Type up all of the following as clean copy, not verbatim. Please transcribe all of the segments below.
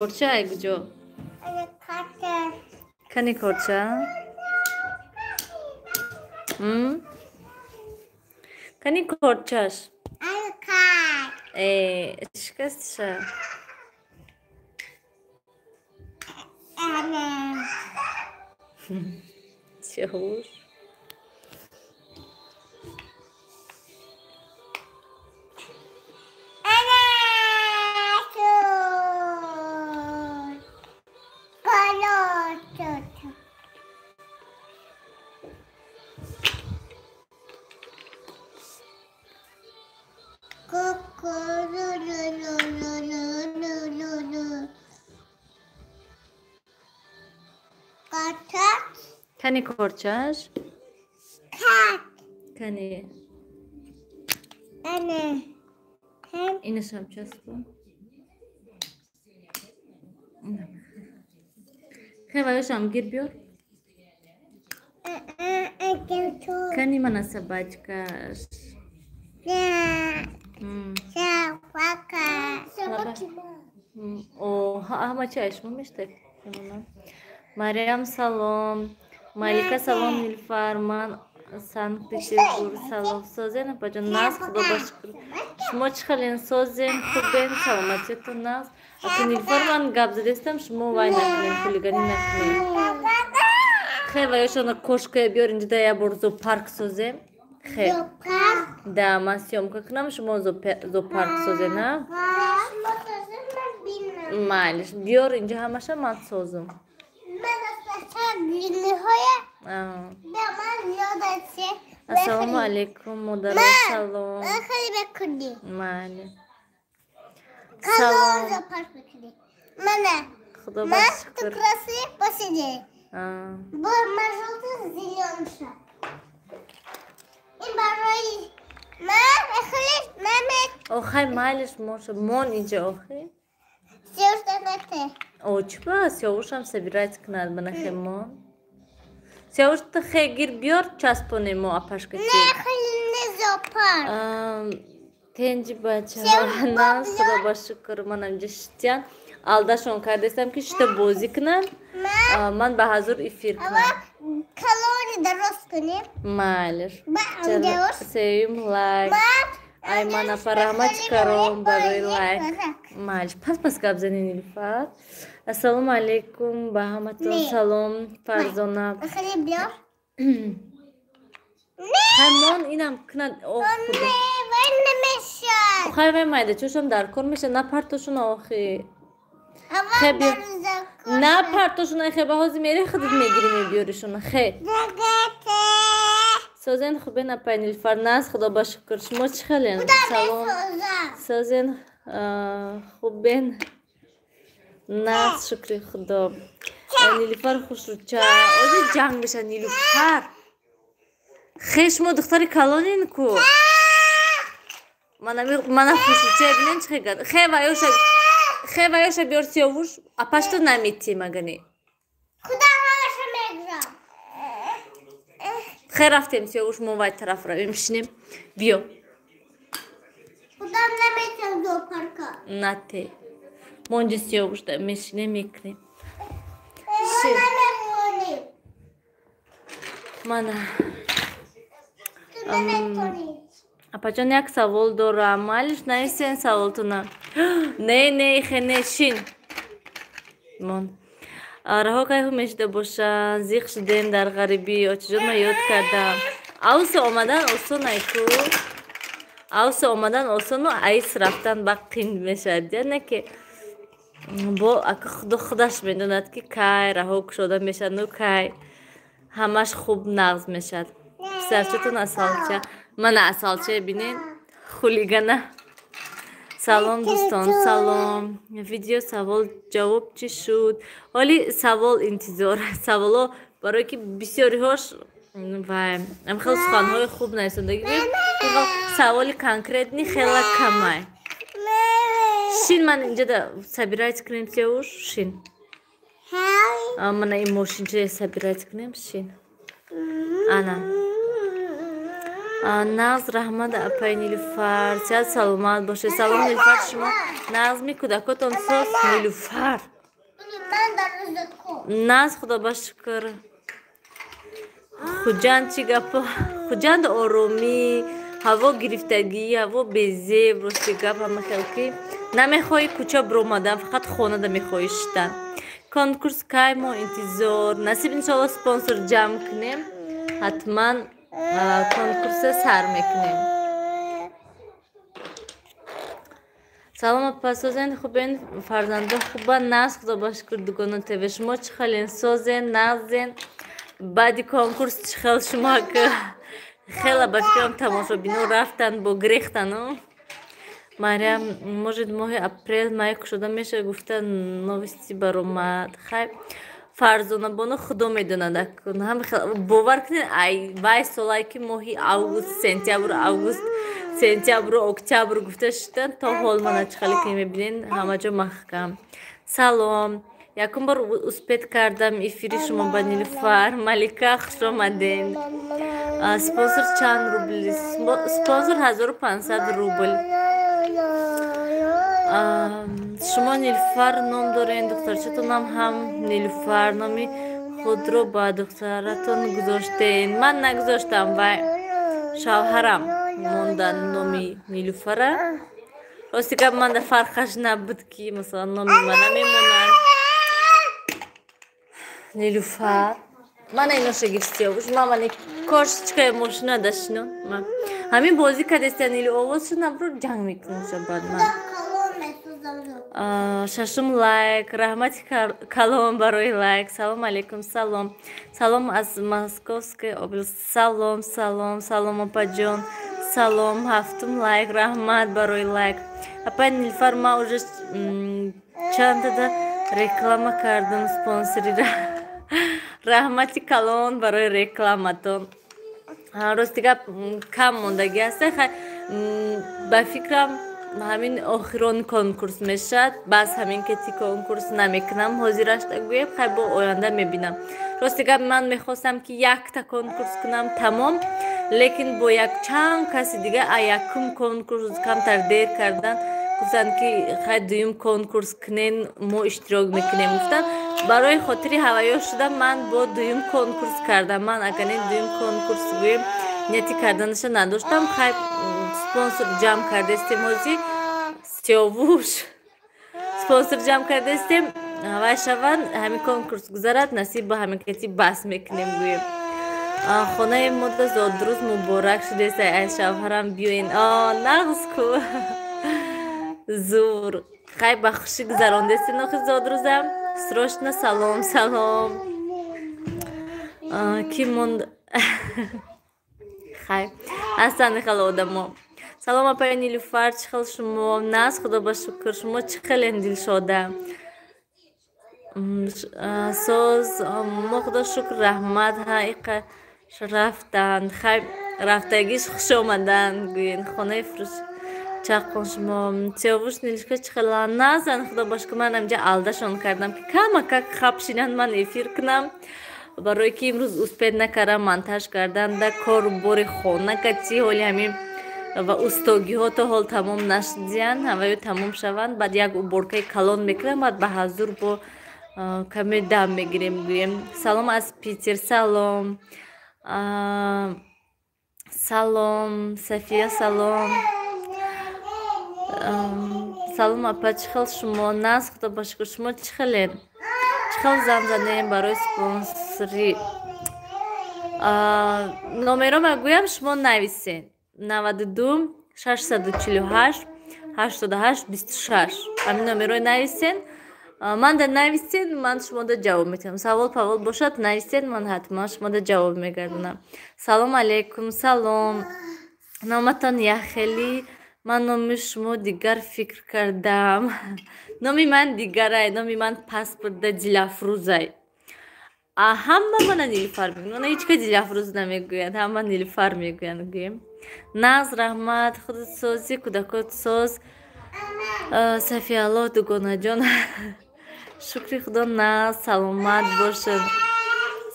Korcha hai jo. Kani korcha? Kani korchas? Shkasha. Çavuş. Kani korchas? Kani. Ini yapacağız bu. Хеваюшам гирбиор. Кани мана собачкаш. О, ама чаеш мумеште. Мариам салом. Малика салом Нилфарман. Санкт-Петербург салом. Созен апаҷон нас худо башкур. Шумо чӣ халин созен хубен саломатиятон нас. Аки Нилфарман гап задестам шумо вай накунем хулигани накунем. Хе ваёшона кошкая биёр инҷа да я бор зоопарк созем. Хе. Да, ман съёмка кунам шумо зоопарк созем, а? Малиш, биёр инҷа ҳамаша ман созам. Ассалому алейкум, модара салом. Мали. Салом. Худо башкур. Охай малиш моша, мон инҷа охи. Очба, Сёвушам собирается к нам, банахемон. Сёвуш, ты хегир бьёр часпоне мо апашка. Не зоопарк. Тенджи бача, нас худо башкур, манам жиштян. Алдашон кардестам ки шта бози кунам. Ман ба ҳазур эфир кунам. Калори дароз кунем. Малиш. Сеюм лайк. Аймана парамач каром барои лайк. Малиш. Пас габзани Нилуфар. Ассалому алейкум, ба ҳаматон салом, Фарзона. Ҳаймон инам кунад. Вай намешад. Охай вай майда, чӯшам дар кор меша, на партошуна охи. На партошуна хе ба ҳози мери худит мегири мебиёришуна хе. Созен хубен апай Нилуфар нас худо ба шукр. Шумо чӣ хален? Салом. Созен хубен нас шукри худо. Нилуфар хушруча. Ози ҷанг меша Нилуфар. Хе шумо духтари калонин ку. Мана хушруча бинен чӣ гад. Хе ваёша биёр Сёвуш. Апашто намити магани. Куда ҳамаша мегирам? Хе рафтем Сёвуш, мо вай тараф равем шинем. Биё. Кудам наметам зоопарка? Нате. Мо инҷа Сёвуш да мешинем мекунем. Мана. Апаҷон як савол дорам. Малиш наисен саволтуна. Не, хене шин. Мон. Раҳо кайфу мешида бошанд. Зиқ шудем дар ғарибӣ. Очаҷон ма ёд кардам. Авса омадан осон айку. Авса омадан осону айс рафтан ба қин мешавад. Яъне ки бо ака худо худаш медонад ки кай раҳо кушода мешавад, ну кай ҳамаш хуб нағз мешавад. Писарчатон асалча. Мана асалча бинен хулигана. Салом дӯстон, салом. Видео савол ҷавоб чӣ шуд? Ҳоли савол интизор. Саволо барое ки бисёриҳош вай ам хел суханҳои хуб нависондаги. Саволи конкретни хела камай. Шин ман инҷа да собирать кунем Сёвуш шин. Мана ин мошинча собирать кунем шин. Ана. нағз раҳмат апай Нилуфар, сиҳат саломат бошед. Салом Нилуфар, шумо нағзми кӯдакотон соз? Нилуфар من در روزکو нағз, худо ба шукр. хуҷанд чӣ гапо? хуҷанд оромӣ, ҳаво гирифтагӣ, ҳаво безеб, рости гап ҳама хел ки намехоҳӣ кӯча биромадан, фақат хонада мехоҳӣ шидан. конкурс кай мо интизор. Насиб иншолло спонсор ҷамъ кунем, ҳатман конкурса сар мекунем. салом апа, созен хубен, фарзанда хуба, нағз, худо ба шукр. Дугона ТВ, шумо чӣ хален? Созен, нағзен? баъди конкурс чӣ хел шумо? хела ба фикрам тамошобино рафтан бо грехтану. Мариам, может моҳи апрел май кушода мешавад, гуфта новисти баромад. хай фарзона боно худо медонад. бовар кунед, ай вай солай ки моҳи август, сентябру октябр гуфта шудан, то ҳол мана чӣ хеле ки мебинен ҳама ҷо маҳкам. салом, якум бор успет кардам эфири шумо ба Нилуфар. Малика, хуш омаден. спонсор чанд рубл? спонсор 1500 рубл. шумо Нилуфар ном дорен, духтарчатонам ҳам Нилуфар номи худро ба духтаратон гузоштен. ман нагузоштам, вай шавҳарам мондан номи Нилуфара. рости гап манда фарқаш набуд ки масалан номи мана мемонад Нилуфар. мана ино шагифтиёвуш мамани кошечкая мошина дашино. ҳамин бозӣ кадеста Нилу овоз шунам ро ҷанг мекунуша бад ман. шашум лайк, раҳмати калом барои лайк. салом алейкум. салом. салом аз Московской област. салом, салом, салом опаҷон. салом, ҳафтум лайк, раҳмат барои лайк. апай Нилуфар, ма уже чандада реклама кардам спонсори. раҳмати калон барои рекламатон. рости гап кам мондагӣ аст. ба фикрам ҳамин охирони конкурс мешавад. баъз ҳамин кети конкурс намекунам, ҳозираш гӯем, хай бо оянда мебинам. рости гап ман мехостам ки якта конкурс кунам тамом, лекин бо якчанд каси дига якум конкурс камтар дер кардан, гуфтанд ки хай дуюм конкурс кунен, мо иштирок мекунем. гуфтам барои хотири ҳаваё шуда ман бо дуюм конкурс кардам. ман агар дуюм конкурс гӯем нияти карданаша надоштам. хай спонсор ҷамъ кардестем, ҳози сиёвуш спонсор ҷамъ кардестем, ҳавай шаванд, ҳамин конкурс гузарад, насиб ба ҳамин кати баҳс мекунем гӯем. хонаи мода зодрӯз муборак шудест, ай шавҳарам биёен. нағз ку зур. хай ба хушӣ гузарондестем нохи зодрӯзам. срочно салом, салом. ки монд хай ҳастанд мехел одамо. салом апай Нилуфар, чӣ хел шумо? нағз, худо ба шукр. шумо чӣ хелен дилшода? соз мо худо шукр, раҳмат. ҳаиқа рафтанд. хай рафтагиш хуш омаданд гӯен. хонаи фурӯш чақон шумо. сиёвуш Нилушка чӣ хела? назан, худо ба шукр. ман амҷа алдашон кардам ки камакак хабшинанд ман эфир кунам, барое ки имрӯз успет накардам монтаж кардан да кору бори хона кати ҳоли ҳамин ва устогиҳо то ҳол тамом нашудиянд, ҳаваё тамом шаванд, баъд як уборкаи калон мекунам, баъд ба ҳазур бо каме дам мегирем гӯем. салом аз Питер. салом. салом София. салом. салом апа, чӣ хел шумо? нағз, худо ба шукр. шумо чӣ хелен? чӣ хел зам задем барои спонсори? номерома гӯям, шумо нависен 92 648 88 26. ҳамин номеро нависен, манда нависен, ман шумода ҷавоб метавонам. савол павол бошад, нависен, ман ҳатман шумода ҷавоб мегардонам. салом алейкум. салом. номатон яхели. ман номи шумо дигар фикр кардам. номи ман дигарай, номи ман паспортда Дилафрузай. ҳама мана Нилуфар мегӯянд, мана ҳеч кас Дилафруз намегӯянд, ҳама Нилуфар мегӯянд. гӯем. нағз, раҳмат. худут сози, кӯдакот соз. Сафиялло дугонаҷон. шукри худо. нағз, саломат бошед.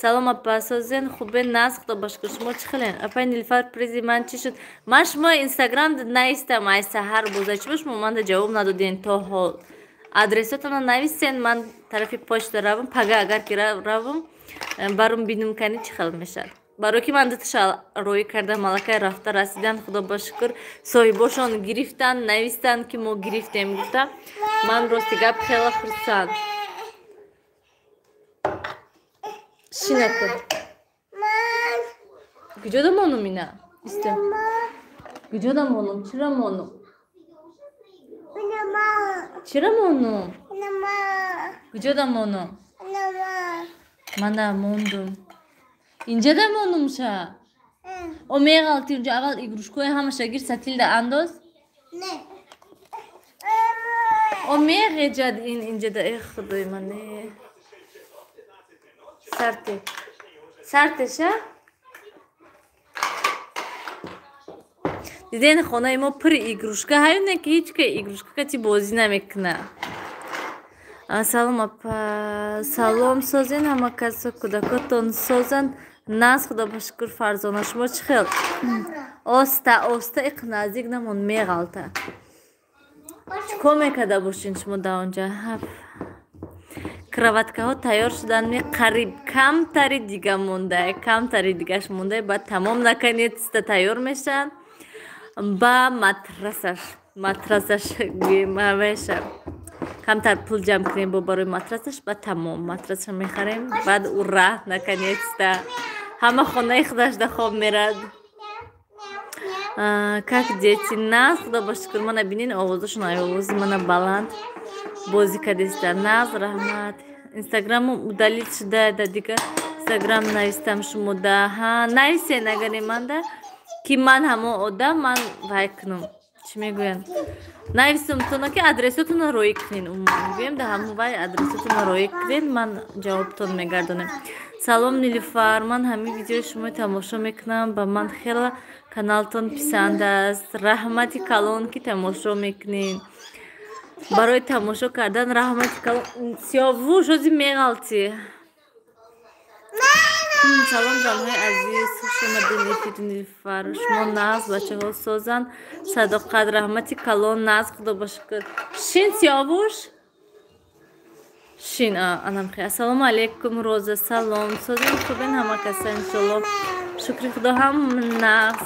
салом апа созен хубе нас худо бошкур шумо чӣ хелен апа Нилуфар призи ман чӣ шуд ман шумо инстаграм наистам ай саҳар буза чӣ шумо манда ҷавоб надоден то ҳол адресотона нависен ман тарафи почта равам пага агар ки равам барум бинум кани чӣ хел мешавад баро ки ман дуташа роӣ карда малакай рафта расидан худо ба шукр соҳибошон гирифтанд навистанд ки мо гирифтем гуфта ман рости гап хела хурсанд чӣ накун куҷода монум ина исте куҷода монум чира монум чира монум куҷода монум мана мондум инҷада монумша о меғалти унҷа аввал игрушкои ҳамаша гир сатилда андоз о меғеҷад ин инҷада э худои ман сарте сартеша диден хонаи мо пури игрушка ҳайне ки ҳеч ка игрушка кати бозӣ намекуна салом апа салом созен ҳама касо кӯдакотон созанд нас худо ба шукр фарзона шумо чӣ хел оста оста иқ наздик намон меғалта чикор мекарда бошин шумо да онҷа краваткаҳо тайёр шуданд қариб камтари дига мондаe камтари дигаш мондаe баъд тамом наканед ста тайёр мешаванд ба матрасаш меша камтар пул ҷамъ кунем бо барои матрасаш ба тамом матрасаша мехарем баъд ура наканедста ҳама хонаи худаш да хоб мерад как дети нас худо ба шукр мана бинин овозашон ай овози мана баланд бозӣ кардеста наз раҳмат инстаграму удалит шуда да дигар инстаграм навистам шумо да нависен агаре манда ки ман ҳамо одам ман вай кунум чӣ мегӯянд нависум тона ки адресотонро роӣ кунин мегӯем да ҳамо вай адресотонро роӣ кунед ман ҷавоптон мегардонем салом Нилуфар ман ҳамин видеои шумо тамошо мекунам ба ман хела каналтон писанд аст раҳмати калон ки тамошо мекунед барои тамошо кардан раҳмати калон сиёвуш ози меғалти салом ҷонҳои азиз хушомадед эфири Нилуфар шумо нағз бачаҳо созанд садоқат раҳмати калон нағз худо ба шукр шин сиёвуш шин анамхи ассалому алайкум роза салом созен хубен ҳама каса иншолло шукри худо ҳам нағз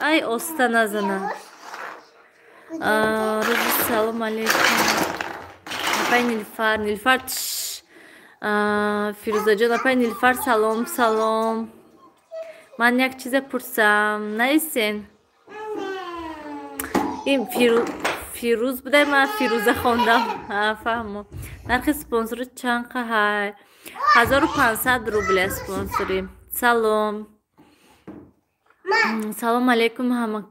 ай оста назана роза салому алайкум апай Нилуфар фирӯзаҷон апай Нилуфар салом салом ман як чизе пурсам наисен ин фирӯз будай ман фирӯза хондам фаҳмо нархи спонсори чанд қаҳай 1500 рубля спонсори салом салом алейкум ҳама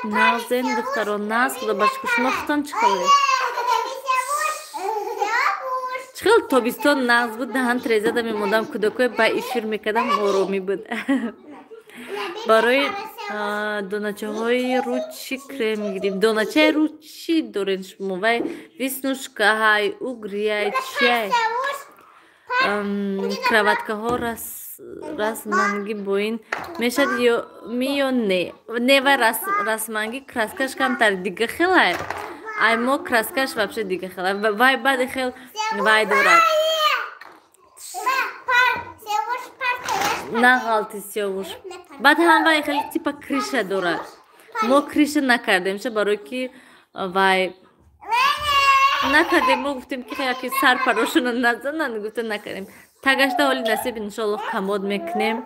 нағзен духтарон нағз худо ба шукр шумо худтон чӣ хеле чӣ хел тобистон нағз буд даҳан трезада мемондам кӯдакое ба эфир мекардам оромӣ буд барои доначаҳои рӯ чӣ крем мегирем доначаи рӯ чӣ дорен шумо вай виснушкаҳай угрияй чиай краваткаҳо расманги бо ин мешад ё не вай расманги краскаш камтар дига хелай ай мо краскаш вообще дига хелай вай баъди хел вай дорад на ғалти сиёвуш баъд ҳам вай хеле типа криша дорад мо криша накардемша барое ки вай накардем мо гуфтем ки яки сар парошона назананд гуфта накардем тагашта ҳоли насиб иншолло камод мекунем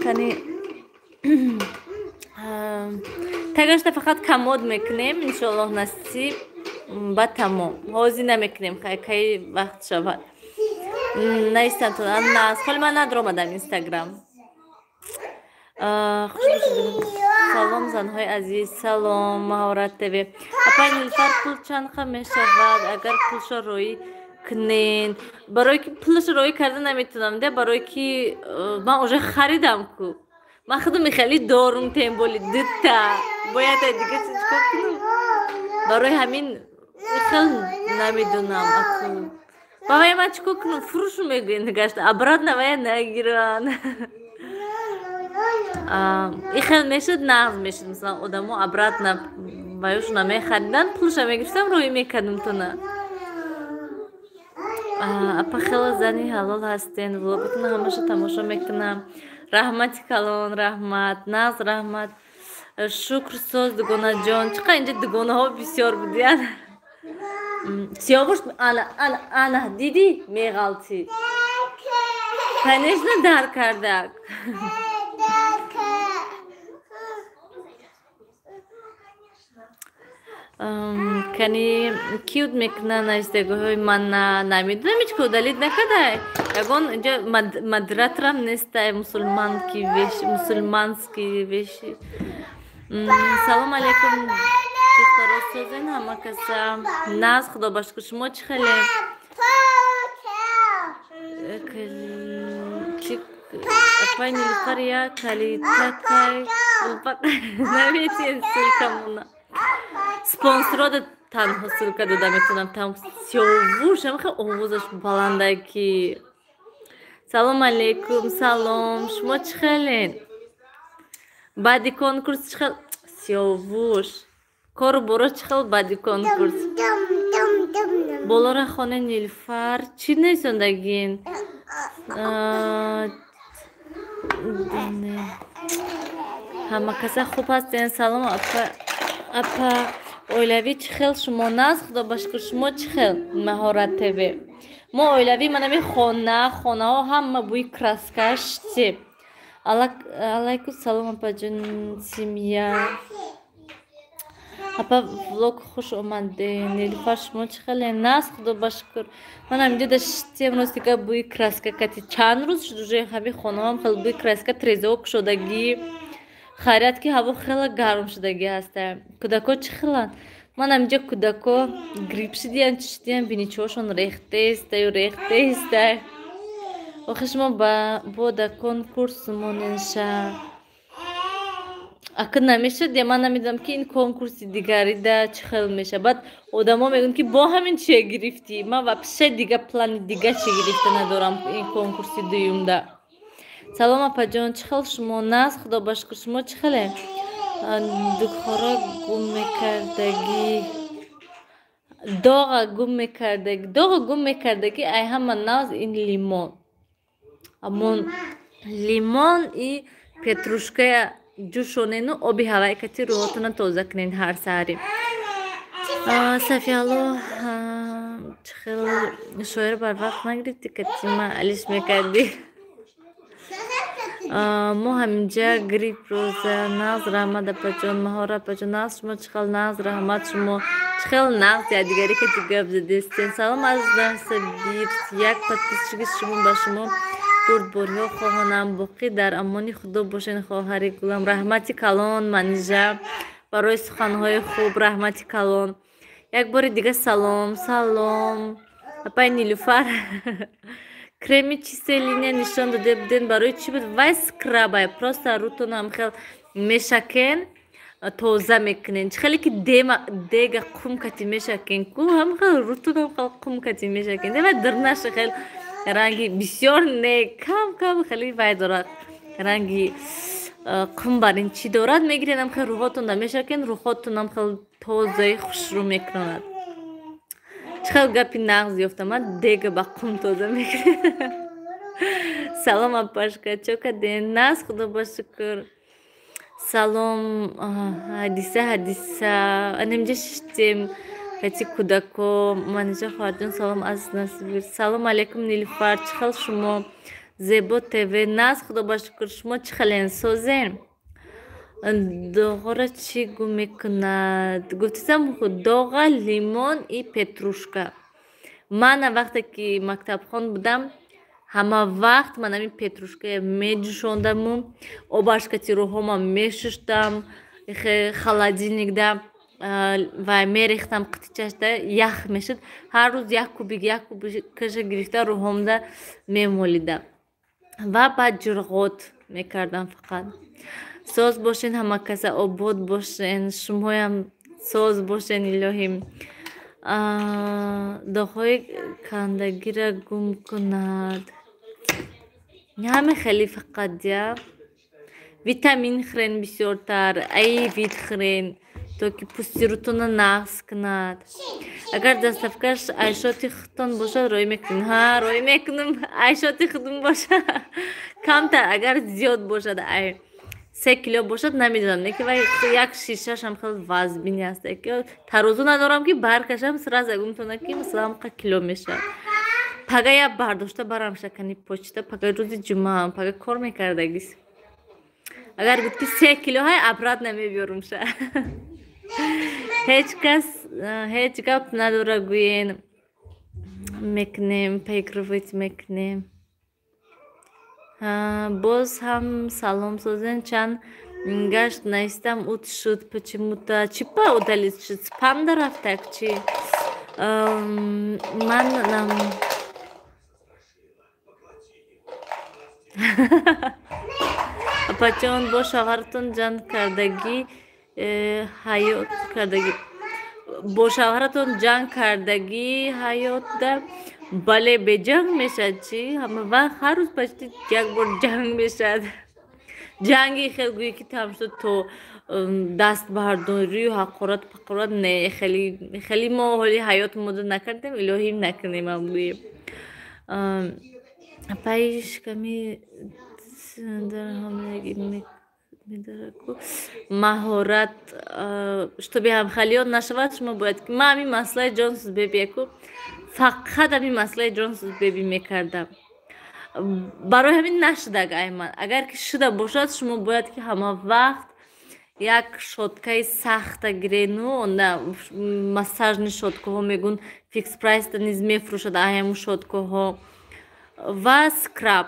кани тагашта фақат камод мекунем иншоллоҳ насиб ба тамом ҳозир намекунем кай вақт шавад наистантон нас холи ман надор омадам инстаграм салом занҳои азиз, салом Маҳорат ТВ. Апай Нилуфар пул чанд ха мешавад агар пулшо роӣ кунен? Барое ки пулашо роӣ карда наметунам де, барое ки ман уже харидам ку. Ман худам хеле дорум темболи дитта. Бояд дига чикор кунам? Барои ҳамин хел намедунам аку. Бавай ман чикор кунам? Фурӯшу мегӯянд гашта. Обратно вая нагиран. И хел мешуд, нағз мешуд. Мисалан одамо обратно ваюш намехаридан, пулша мегирифтам, роҳӣ мекардам тона. Апа хела зани ҳалол ҳастен. Влоготуна ҳамаша тамошо мекунам. Раҳмати калон, раҳмат, нағз раҳмат. Шукр соз дугонаҷон. Чиқа инҷа дугонаҳо бисёр будиян. Сиёвуш ана диди меғалти. Конечно дар кардак. Кани киюд мекунан навистагоҳои ман намедунам ҳеч кудалид накадай. Ягон инҷа мадратрам нестай мусулмански веши. Салом алейкум духтаро созен ҳама каса. Наз худо ба шукр. Шумо чӣ хеле? Апай Нилуфар я калитакай наветен ссылкамуна. Спонсорода танҳо ссылка дода метавонам. Там сиёвуш ҳамаха овозаш баландай ки. Салом алейкум, салом. Шумо чӣ хелен? Баъди конкурс чӣ хел? Сиёвуш. Кору боро чӣ хел баъди конкурс? Болора хонаи Нилуфар чӣ нависондагин? Ҳама каса хуб ҳастен. Салом апа оилавӣ чӣ хел шумо? Наз худо ба шукр. Шумо чӣ хел? Маҳорат ТВ. Мо оилавӣ манами хонаҳо ҳама бӯи краска шти. Алайкум салом апаҷон Симия. Апа влог хуш омаден. Нилуфар шумо чӣ хеле? Наз худо ба шукр. Ман ҳаминҷо да штем рост дига бӯи краска кати. Чанд рӯз шуд уже ҳами хонаҳоам хел бӯи краска трезок шудагӣ. Хайрат ки ҳаво хела гарм шудагӣ ҳаста. Кӯдако чӣ хеланд? Ман ҳаминҷо кӯдако грипп шидиян чӣ шидиян биничаҳошон рехтаистаю. Охи шумо бода конкурс моненша. Акид намешад я ман намедонам ки ин конкурси дигарида чӣ хел меша. Баъд одамо мегӯянд ки бо ҳамин чия гирифтӣ. Ман вообще дига плани дига чи гирифта надорам ин конкурси дуюмда. Салом апаҷон чӣ хел шумо? Наз худо ба шукр. Шумо чӣ хеле? Духора гум мекардагӣ. Доға гум мекардагӣ ай ҳама наз ин лимон. Амон лимон и петрушкая ҷӯшонену оби ҳавай кати рӯҳотуна тоза кунен ҳар саҳари. Сафияло чӣ хел шоир барвақт нагирифтӣ кати ма алиш мекардӣ. Мо ҳаминҷа грипп роза. Нағз раҳмат апаҷон. Маҳора апаҷон. Нағз шумо чӣ хел? Нағз раҳмат шумо чӣ хел? Нағз ядигаре кати гап задестен. Салом азизам Сабир. Як подписчиги шумо ба шумо бурдбориҳо хоҳонам. Боқӣ дар амони худо бошен хоҳари гулам. Раҳмати калон манижа барои суханҳои хуб. Раҳмати калон. Як бори дига салом. Салом. Апай Нилуфар креми чистая нишон дода буден. Барои чӣ буд? Вай скрабай. Просто рӯтонам хел мешакен тоза мекунен. Чӣ хеле ки дега қум кати мешакен ку ҳам хел рӯтонам хел қум кати мешакен. Дева дырнаша хел ранги бисёр не кам хеле вай дорад. Ранги қум барин чӣ дорад мегиренам хел рӯҳотонда мешакен. Рӯҳотонам хел тозаи хушрӯ мекунад. Чӣ хел гапи нағз ёфтамад дега ба қум тоза мекунад. Салом апашка чокаден. Наз худо ба шукр. Салом ҳадиса анемҷа шиштем кати кӯдако манижа хоҳарҷон. Салом азиз Насибир. Салом алейкум Нилуфар. Чӣ хел шумо? Зебо ТВ. Наз худо ба шукр. Шумо чӣ хелен? Созен? Доғора чӣ гум мекунад? Гуфтисам доға лимон и петрушка. Ман вақте ки мактабхон будам ҳама вақт ман ҳамин петрушка медӯшондаму обаш кати рӯҳома мешуштам. холодильникда ва мерехтам қитичашда ях мешуд. Ҳар рӯз як кубикаша гирифта рӯҳомда мемолидам ва баъд ҷурғот мекардам. Фақат соз бошен, ҳама каса обод бошен, шумоям соз бошен. Илоҳим доғҳои кандагиро гум кунад. ҳаме хеле фақат я витамин хӯрен бисёртар, вит хӯрен, то ки пӯстирутонро нағз кунад. Агар дастафкаш айшоти худтон бошад, роӣ мекунем. Роӣ мекунем. Айшоти худм бошад камтар, агар зиёд бошад 3 кило бошад намедонам, не ки вай як шишашам хеле вазбини аст, ки тарозу надорам ки баркашам сразу гумтона ки мисалан қа кило мешавад. Пага я бардошта барам шакани почта, пага рӯзи ҷумъаам, пага кор мекардагис. Агар гуфти 3 кило ҳай обратно намебиёрумша. ҳеҷ гап надора гӯен. Мекунем, поигрывать мекунем. Боз ҳам салом созен, чанд гашт наистам ут шуд, почему-то чипа удалит шуд, спам дарафт так чи. Ман апачон бо шавҳартон ҷанг кардагӣ ҳаёт кардагӣ. Бо шавҳаратон ҷанг кардагӣ ҳаётда? Бале, беҷанг мешад чи? Ҳама вақт ҳар рӯз почти як бор ҷанг мешад. Ҷанги хел гӯӣ ки там шуд, то дастбардорию ҳақорат не, хеле мо ҳоли ҳаёт модод накардем, илоҳим накунем ам гӯем. Паиш ками дар ҳамлагӣ медараку маҳорат чтобы ҳамхалиён нашавад, шумо бояд ки ман ҳамин маслаи ҷонсузбебику фақат ҳамин маслаи ҷонсузбебӣ мекардам. Барои ҳамин нашудаг ман. Агар ки шуда бошад, шумо бояд ки ҳама вақт як шоткаи сахта гирену, онда массажни шоткаҳо мегӯн фикс прайсда низ мефурӯшад ҳамун шоткаҳо ва скраб.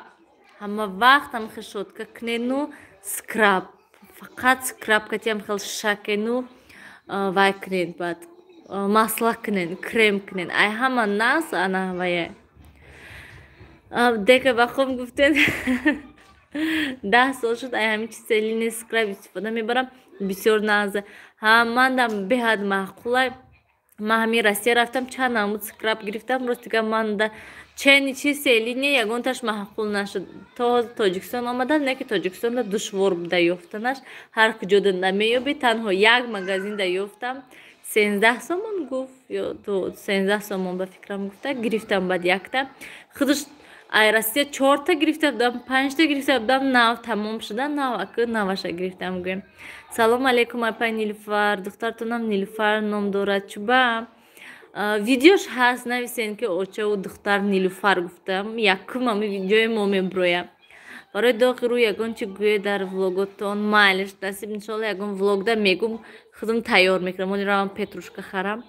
Ҳама вақт ҳамхел шотка кунену скраб. Фақат скраб катиам хел шакену вай кунед, баъд масла кунен, крем кунен. Ҳама нас ана вая. Дека ба хом гуфтен 10 сол шуд ҳамин чи селини скраб истифода мебарам. Бисёр наза. Мандам беҳад маъқулай. Ман ҳамин Россия рафтам, чанд намуд скраб гирифтам. Ростига манда чени чи селини ягонташ маъқул нашуд. То Тоҷикистон омадам, не ки Тоҷикистонда душвор буда ёфтанаш. Ҳар куҷода намеёбӣ. Танҳо як магазинда ёфтам. 13 сомон гуфт, ё 13 сомон ба фикрам гуфта. Гирифтам баъд якта. Худаш Россия 4та гирифта будам, 5та гирифта будам, нав тамом шуда, нав аку наваша гирифтам гӯем. Салом алейкум апай Нилуфар, духтартонам Нилуфар ном дорад. чуба видеош ҳаст, нависен ки очаву духтар Нилуфар гуфтам. Якум ҳамин видеои мо меброям. Барои доғи рӯ ягон чи гӯе дар влоготон майлиш насиб иншолла ягон влогда мегум худам тайёр мекунам. Оли равам петрушка харам.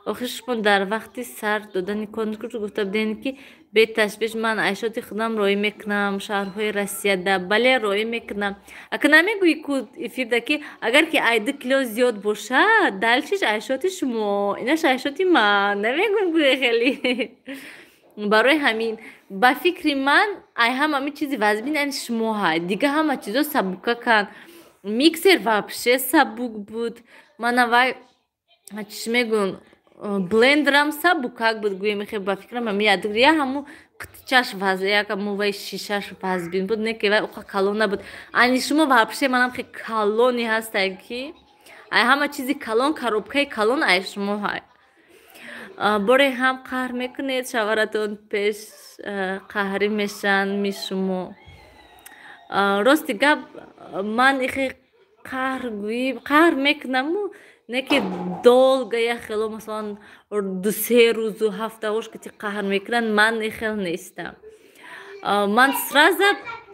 охир шумо дар вақти сар додани конкурс гуфта будем ки беташвиш ман айшоти худам роӣ мекунам шаҳрҳои Россияда. Бале, роӣ мекунам. Ака намегӯи ку эфирда ки агар ки 2 кило зиёд бошад, дальчиш айшоти шумо, инаш айшоти ман. Намегӯи хеле. Барои ҳамин ба фикри ман ҳамин чизи вазбин ани шумо ҳай. Дига ҳама чизо сабукакан. Миксер вообще сабук буд. Мана вай чиш мегӯн блендерам сабукак буд гӯем. Хе ба фикрам ҳамин ядгирия ҳамун қитичаш ваз, як ҳамун вай шишаш вазбин буд, не ки вай уқа калон набуд. Ани шумо вообще манам хе калони ҳастаг ки ҳама чизи калон, коробкаи калон ай шумо ҳай. Боре ҳам қаҳр мекунед, шаваратон пеш қаҳрӣ мешанд ми шумо. Рости гап ман ихе қаҳр мекунаму не ки долго яхело масалан 2-3 рӯзу ҳафтаҳош кати қаҳр мекунанд. Ман ихел нестам. Ман сразу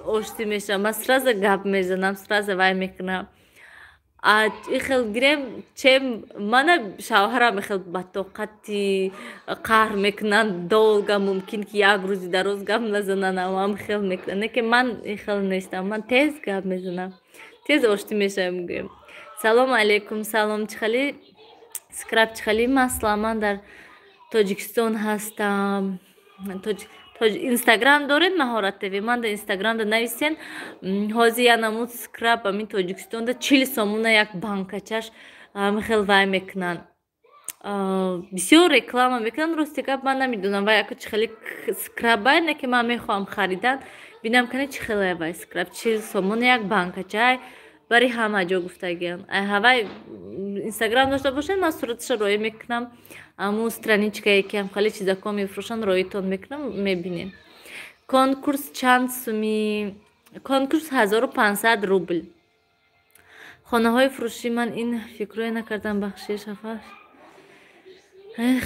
ошти мешавам, ман сразу гап мезанам, сразу вай мекунам. Ихел гирем чем мана шавҳарам ихел ба тоқати қаҳр мекунанд долго, мумкин ки як рӯзи дароз гап назананд, ам хел мекунанд. Не ки ман ихел нестам, ман тез гап мезанам, тез ошти мешавам гӯем. салом алейкум, салом. Чӣ хали скраб, чӣ хали масла? Ман дар Тоҷикистон ҳастам. Инстаграм доред Маҳорат ТВ? Ман дар Инстаграмда нависен ҳози я намуд скраб амин Тоҷикистонда 40 сомона як банкачаш хел вай мекунанд. бисёр реклама мекунанд. Рости гап ман намедонам вай яко чӣ хели скрабай не ки ман мехоҳам харидан. Бинам кане чӣ хеле вай скраб 40 сомона як банкачай бари ҳама ҷо гуфтагиям. Ҳавай Инстаграм дошта бошед ман сураташа роя мекунам. Аму страничкае ки ҳам хали чизако мефурӯшанд роитон мекунам, мебинем. Конкурс чанд суми? Конкурс 1500 рубл. хонаҳои фурӯшӣ ман ин фикрое накардам. бахшиш афаш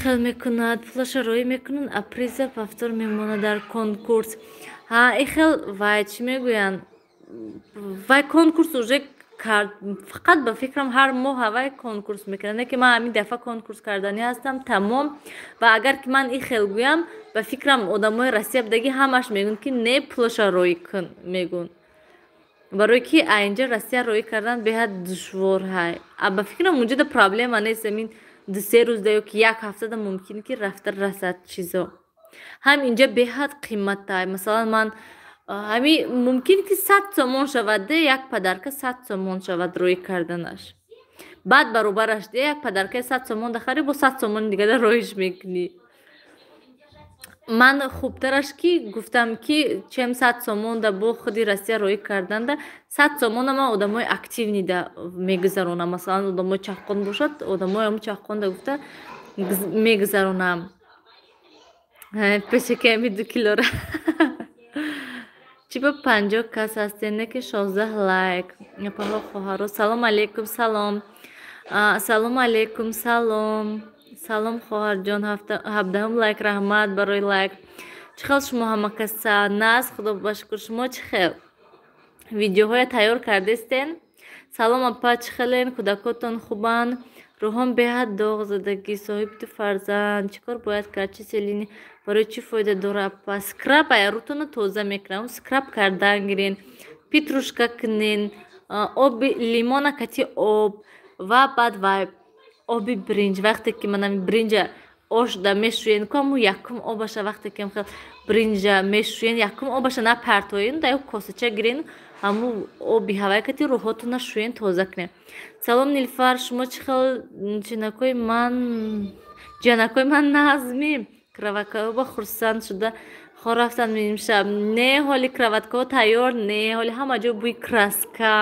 хел мекунад, пулаша роӣ мекунанд, а приза павтор мемонад дар конкурс. И хел вай чӣ мегӯянд? Вай конкурс уже кард. Фақат ба фикрам ҳар моҳ вай конкурс мекунад. Не ки ман ҳамин дафъа конкурс карданӣ ҳастам тамом. Ва агар ки ман ин хел гӯям, ба фикрам одамои Россия будагӣ ҳамаш мегӯянд ки не пулаша роӣ кун мегӯянд. барои ки аинҷа Россия роӣ кардан беҳад душвор ҳай. Ба фикрам унҷода проблема нест. Амин 2-3 рӯзда ё ки як ҳафтада мумкин ки рафта расад чизо. ҳам инҷа беҳад қимматтай. Масалан ман ҳами мумкин ки 100 сомон шавад де, як падарка 100 сомон шавад роӣ карданаш. баъд баробараш де як падаркаи 100 сомон дахари бо 100 сомони дигада роиш мекунӣ. ман хубтараш ки гуфтам ки чем 100 сомонда бо худи Россия роӣ карданда 100 сомона ман одамои активнида мегузаронам. Масалан одамои чаққон бошад, одамои ҳамун чаққонда гуфта мегузаронам. пешаками 2 килора. чӣ ба 50 кас ҳастен, не ки 16 лайк. Паҳо хоҳаро салом алейкум, салом. Салом алейкум, салом. салом хоҳарҷон, 17 лайк. раҳмат барои лайк. чӣ хел шумо ҳамакаса? Нас худо ба шукр. шумо чӣ хел? видеоҳоя тайёр кардестен? салом апа, чӣ хелен? кӯдакотон хубанд? рӯҳон беҳад доғ задагӣ. соҳиби 2 фарзанд. чӣ кор бояд кард? чӣ селини? барои чӣ фоида дора апа? скраб рӯтонро тоза мекунам. скраб кардан гирен, петрушка кунен, оби лимона кати об ва баъд вай оби бринҷ. вақте ки манам бринҷа ошда мешӯен кому якум обаша вақте ки хел бринҷа мешӯен якум обаша на партоен да ё косача гирен ҳаму оби ҳавай кати рӯҳотона шӯен тоза кунем. салом Нилфар, шумо чӣ хел? ҷанакои ман назми краваткаҳоба хурсанд шуда хор рафтанд имшаб. не ҳоли краваткаҳо тайёр не, ҳоли ҳама ҷо бӯи краска.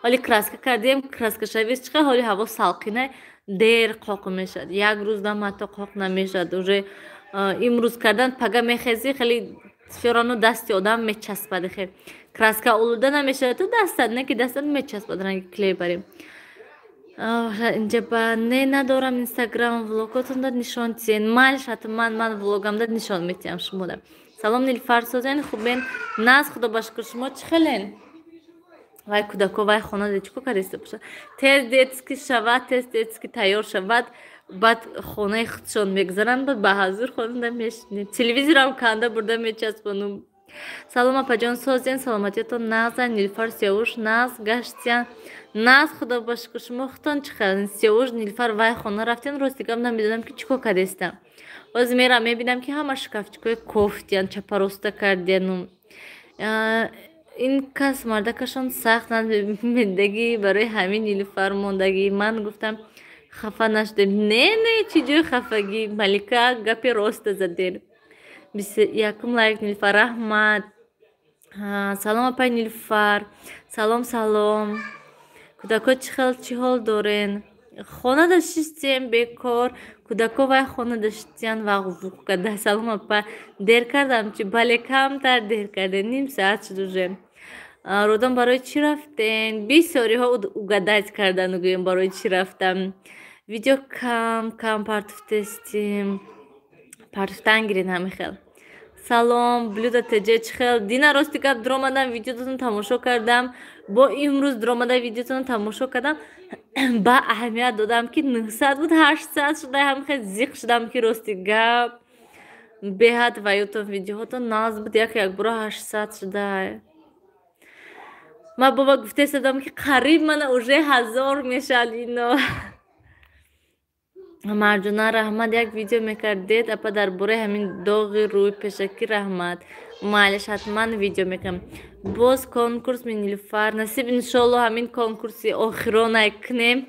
ҳоли краска кардем, краска шавист чӣ хел ҳоли ҳаво салқинай дер қоқ мешавад. як рӯздам ҳатто қоқ намешавад. уже имрӯз кардан пага мехези хеле фёрано дасти одам мечаспади. хел краска олуда намешавад то дастат, не ки дастат мечаспад ранги клей барем. инҷа ба не надорам Инстаграм. влоготонда нишон тиен. майш ҳатман ман влогамда нишон метиҳам шумода. салом Нилфар, созен хубен? нас худо ба шукр. шумо чӣ хелен? вай кӯдако вай хона дечко кариста бошад. тез детски шавад, тез детски тайёр шавад, баъд хонаи худшон мегузаранд, баъд ба ҳазур хонада мешинед. телевизорам канда бурда мечаспонум. салом апаҷон, созен саломатиятон нағзан. Нилфар Сиёвуш нағз гаштиян. нағз худо ба шукр. шумо худтон чӣ хел? Сиёвуш Нилфар вай хона рафтен. рости гап намедонам ки чӣ кор кардестам. ҳозир мерам мебинам ки ҳама шкафчикҳои кофтиян, чапароста кардиану. ин кас мардакашон сахт намедагӣ барои ҳамин Нилуфар мондагӣ. ман гуфтам хафа нашудем. не чӣ ҷои хафагӣ? малика гапи роста заден. 21 лайк Нилуфар, раҳмат. салом апай Нилуфар. салом салом. кӯдако чӣ хел? чӣ ҳол дорен? хона даштем бекор. кӯдако вай хона даштиян вағвуқкада. салом апа, дер кардам чи? бале камтар дер кардем, ним соат шуд уже. родон барои чӣ рафтен? бисёриҳо угадайт кардан гӯем барои чӣ рафтам. видео кам партуфтестим. партуфтан гирен ҳамин хел. салом блюда теҷе чӣ хел? дина рости гап дромадам видеотон тамошо кардам. бо имрӯз дромада видеотон тамошо кардам. ба аҳамият додам ки 900 буд 800 шуда. ҳамин хел зиқ шудам ки рости гап беҳад ваётон видеоҳотон нағз буд. як бора 800 шуда. من بابا گفته صدام که قریب من اوژه 1000 میشد اینو. مرجانه رحمت یک ویدیو میکردید اپا در باره همین داغ روی پشکی رحمت معلش حتما ویدیو میکنم. باز کنکورس می نیلوفر نصیب انشالله همین کنکورسی آخرانه کنیم،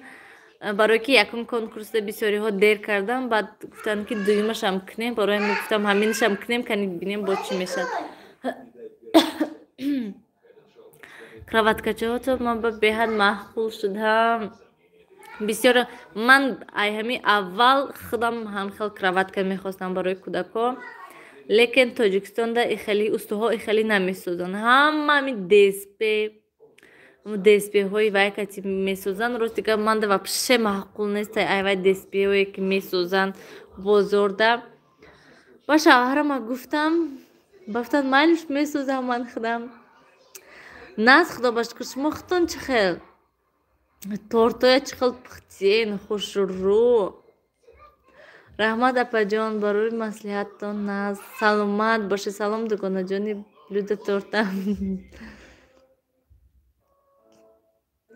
برای که یکم کنکورس بسیاری ها دیر کردم، بعد گفتن که دویمش هم کنیم، برای همین گفتم همینش هم کنیم کنی ببینیم با چی میشد. کراواتکچه ها تو من به بهت محبوب شدم بسیار. من همین اول خودم هم خیلی کراواتکه میخواستم برای کودکا، لیکن تاجیکستان دا خیلی استوها خیلی نمیسازن، همه همین دسپی های وای کتی میسازن. روز دیگه من دا وپشه محقول نیست وای دسپی هایی که میسازن بازار دا. با شوهرم گفتم مالش میسازم من خودم. ناز خدا باش که شما خودتون چه خیل تورتای چه خیل پختین خوش رو. رحمت اپا جان برای مصلحتتان ناز سلامت باشه. سلام دکانه جانی بلود تورتم.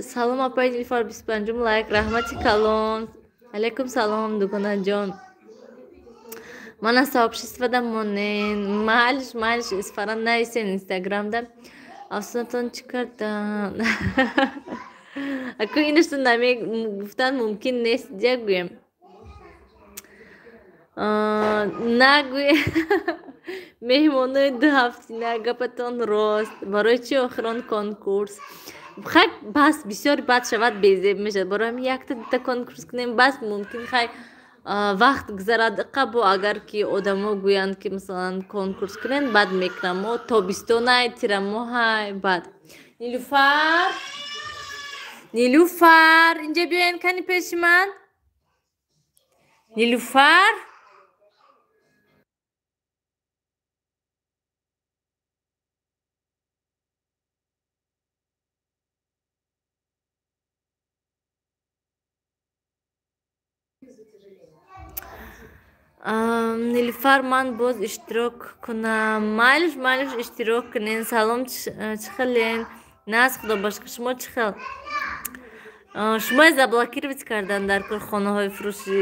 سلام اپا نیلوفر 25 لایک رحمتی کلان. علیکم سلام دکانه جان. من از сообществода монен малиш исфара нависен инстаграмда афсонатон чӣ кардан. Аку инашто гуфтан мумкин нест ягӯем нагӯе. меҳмонои 2 ҳафтина гапатон рост. барои чӣ охирон конкурс хай бас бисёр бад шавад безеб мешавад. барои ҳамин якта дута конкурс кунем бас мумкин хай вақт гузарад. қабо агар ки одамо гӯянд ки масалан конкурс кунем баъд мекунам. мо тобистонай тирамоҳай баъд. нилуфар инҷа биёен кани пеши ман. нилуфар нилуфар ман боз иштирок кунам. малиш иштирок кунен. салом чӣ хелен? наз худо бошка шумо чӣ хел? шумо заблокировать кардан дар корхонаҳои фурӯшӣ.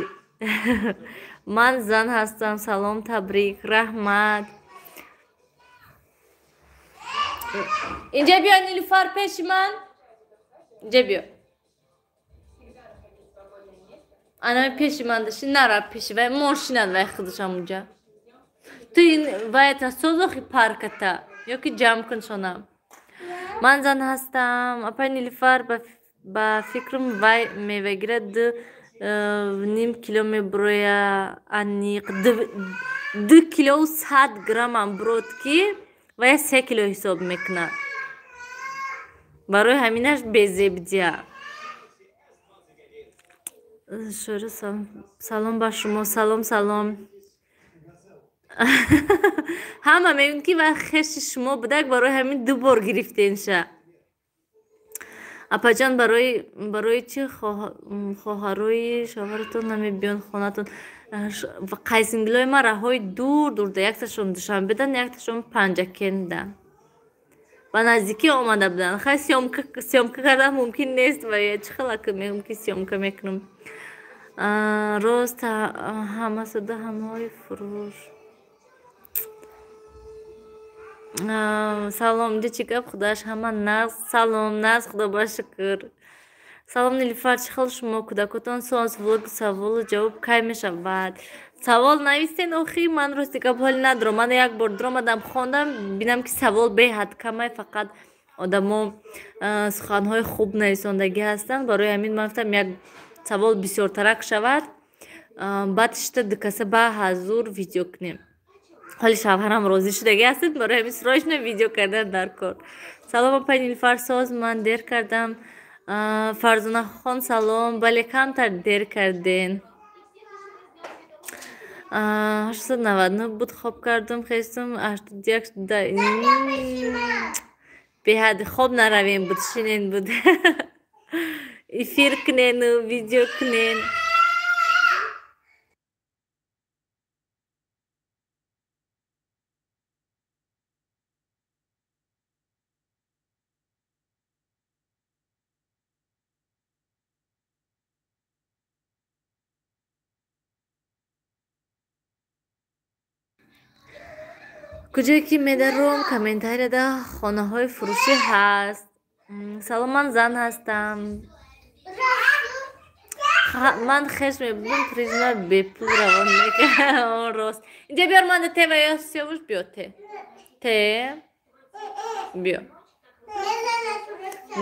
ман зан ҳастам. салом табрик раҳмат. инҷа биё нилуфар пеши ман. инҷа биё. Ana peşi manda şimdi nara peşi ve moşinan ve kızışam uca. Tu ve ta sozohi parkata. Yok ki cam kun şona. Manzan hastam. Apa Nilüfer ba fikrim vay mevegire de nim kilo me broya anik 2 kilo 100 gram brot ki ve 3 kilo hesab mekna. Baroy haminash bezebdiya. شوره سلام با شما. سلام همه میگن که وقت خش شما بودک برای همین 2 بار گرفتین شه. اپا جان برای چی خواهروی شوهرتون نمیبیان خونتون؟ قیسینگلای ما رهای دور ده. یکتاشون دوشنبه بدن یکتاشون پنجکندن و نزدیکی آمده بودن. خیلی سیامکه کردن ممکن نیست و یه چه خلاکه میگم که سیامکه میکنم. راست همه سده همه های فروش. سلام اینجا چی گپ خداش همه ناز. سلام ناز خدا با شکر. سلام نیلوفر چی خیلی شما کودکتان سواز ولگ سوال جواب کی میشود؟ سوال نویسین آخی من راستی گپ حالی ندارم. من یک بار درآمدم خواندم بینم که سوال به حد کمه، فقط آدما سخنهای خوب نویسندگی هستند. برای همین من گفتم یک سوال بسیارترک شود بعدش تا دکسه با حضور ویدیو کنیم. حالی شوهرم راضی شدگی هستید برای همین سرایشونه ویدیو کردن در کار. سلام اپا نیلوفر ساز من دیر کردم. فرزانه خان سلام. بله کمتر دیر کردین. 899 بود خواب کردم خیستم 81 به حد خواب نرویم بود شینین بود. افیر کنین و ویدیو کنین. куҷое ки медарум комментарияда хонаҳои фурӯшӣ ҳаст. Салом, ман зан ҳастам. Ман хеш мебудам призма бепул равон мекардам. Рост. Инҷа биёр ман те ва ё сиёвуш биё те. Те. Биё.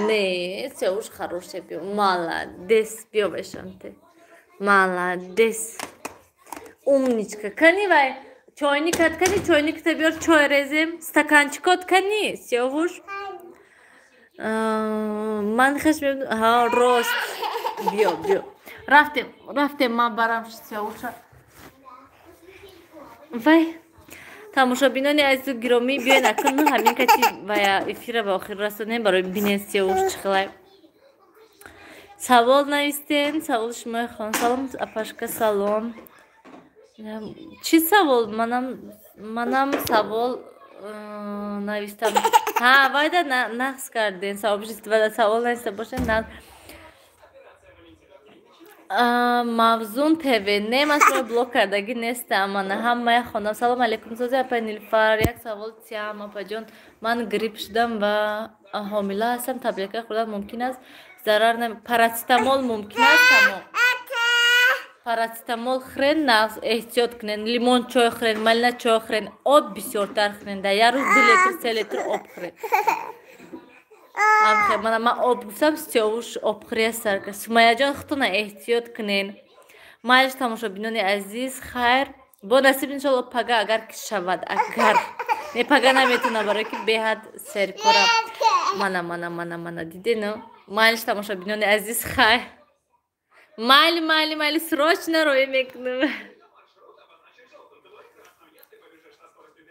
Не, сиёвуш хороше биё. Молодец. Биё бешон те. Молодец. Умничка. Кани вай. Чойник откани, чойникта биёр чой резем. Стаканчикот кани, сиёвуш. Ман хеш мебудам. Ҳа, рост. Биё, биё. Рафтем, ман барам сиёвуша. Вай. Тамошобинони азизу гиромӣ, биёед акун ҳамин кати вая эфира ба охир расонем барои бинед сиёвуш чихелай. Савол навистен, саволи шумои хон. Салом Апашка, салом. Чӣ савол? Манам савол навистам. Ҳа, вайда нақс карден. Савол нависта бошед. Мавзун ТВ. Не, ман шумо блок кардагӣ нестам. Мана ҳамаи хонам. Салом алейкум. Сози апа Нилфар. Як савол тиям апаҷон. Ман грипп шудам ва ҳомила ҳастам. Таблетка хӯрдан мумкин аст? Зарар нам. Парацетамол мумкин аст тамом. Парацетамол хӯрен, эҳтиёт кунен. Лимон чой хӯрен, малина чой хӯрен. Об бисёртар хӯрен. Дар як рӯз 2 литр 3 литр об хӯрен. Ман об гуфтам, сиёвуш обхӯрия сарка. Сумайяҷон хутуна эҳтиёт кунен. Майлиш тамошобинони азиз, хайр. Бо насиб иншолло пага агар ки шавад. Агар. Не, пага наметуна, барои ки беҳад серкора. Мана дидену? Майлиш тамошобинони азиз, хайр. Майли, срочно роя мекунам.